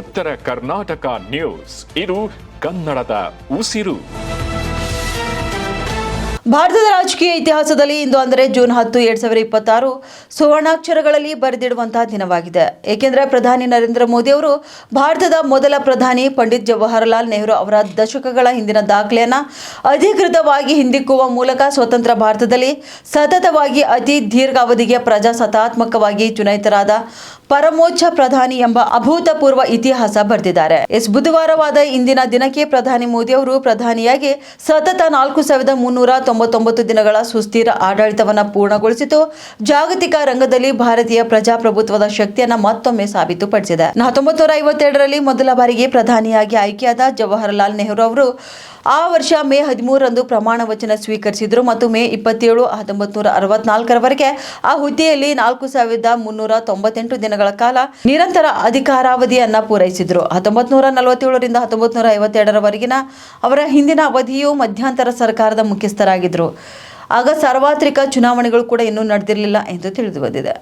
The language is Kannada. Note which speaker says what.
Speaker 1: ಉತ್ತರ ಕರ್ನಾಟಕ ನ್ಯೂಸ್, ಇದು ಕನ್ನಡದ ಉಸಿರು.
Speaker 2: ಭಾರತದ ರಾಜಕೀಯ ಇತಿಹಾಸದಲ್ಲಿ ಇಂದು ಅಂದರೆ ಜೂನ್ 10, 2026 ಸುವರ್ಣಾಕ್ಷರಗಳಲ್ಲಿ ಬರೆದಿಡುವಂತಹ ದಿನವಾಗಿದೆ. ಏಕೆಂದರೆ ಪ್ರಧಾನಿ ನರೇಂದ್ರ ಮೋದಿ ಅವರು ಭಾರತದ ಮೊದಲ ಪ್ರಧಾನಿ ಪಂಡಿತ್ ಜವಾಹರಲಾಲ್ ನೆಹರು ಅವರ ದಶಕಗಳ ಹಿಂದಿನ ದಾಖಲೆಯನ್ನು ಅಧಿಕೃತವಾಗಿ ಹಿಂದಿಕ್ಕುವ ಮೂಲಕ ಸ್ವತಂತ್ರ ಭಾರತದಲ್ಲಿ ಸತತವಾಗಿ ಅತಿ ದೀರ್ಘಾವಧಿಗೆ ಪ್ರಜಾಸತ್ತಾತ್ಮಕವಾಗಿ ಚುನಾಯಿತರಾದ ಪರಮೋಚ್ಚ ಪ್ರಧಾನಿ ಎಂಬ ಅಭೂತಪೂರ್ವ ಇತಿಹಾಸ ಬರೆದಿದ್ದಾರೆ. ಬುಧವಾರವಾದ ಇಂದಿನ ದಿನಕ್ಕೆ ಪ್ರಧಾನಿ ಮೋದಿ ಅವರು ಪ್ರಧಾನಿಯಾಗಿ ಸತತ 4399 ದಿನಗಳ ಸುಸ್ಥಿರ ಆಡಳಿತವನ್ನು ಪೂರ್ಣಗೊಳಿಸಿತು. ಜಾಗತಿಕ ರಂಗದಲ್ಲಿ ಭಾರತೀಯ ಪ್ರಜಾಪ್ರಭುತ್ವದ ಶಕ್ತಿಯನ್ನು ಮತ್ತೊಮ್ಮೆ ಸಾಬೀತುಪಡಿಸಿದೆ. 1952ರಲ್ಲಿ ಮೊದಲ ಬಾರಿಗೆ ಪ್ರಧಾನಿಯಾಗಿ ಆಯ್ಕೆಯಾದ ಜವಾಹರಲಾಲ್ ನೆಹರು ಅವರು ಆ ವರ್ಷ ಮೇ 13ರಂದು ಪ್ರಮಾಣ ವಚನ ಸ್ವೀಕರಿಸಿದರು ಮತ್ತು ಮೇ 27, 1964ರವರೆಗೆ ಆ ಹುದ್ದೆಯಲ್ಲಿ 4398 ದಿನಗಳ ಕಾಲ ನಿರಂತರ ಅಧಿಕಾರಾವಧಿಯನ್ನು ಪೂರೈಸಿದರು. 1947ರಿಂದ 1952ರವರೆಗಿನ ಅವರ ಹಿಂದಿನ ಅವಧಿಯು ಮಧ್ಯಂತರ ಸರ್ಕಾರದ ಮುಖ್ಯಸ್ಥರಾಗಿದ್ದರು. ಆಗ ಸಾರ್ವತ್ರಿಕ ಚುನಾವಣೆಗಳು ಕೂಡ ಇನ್ನೂ ನಡೆದಿರಲಿಲ್ಲ ಎಂದು ತಿಳಿದು ಬಂದಿದೆ.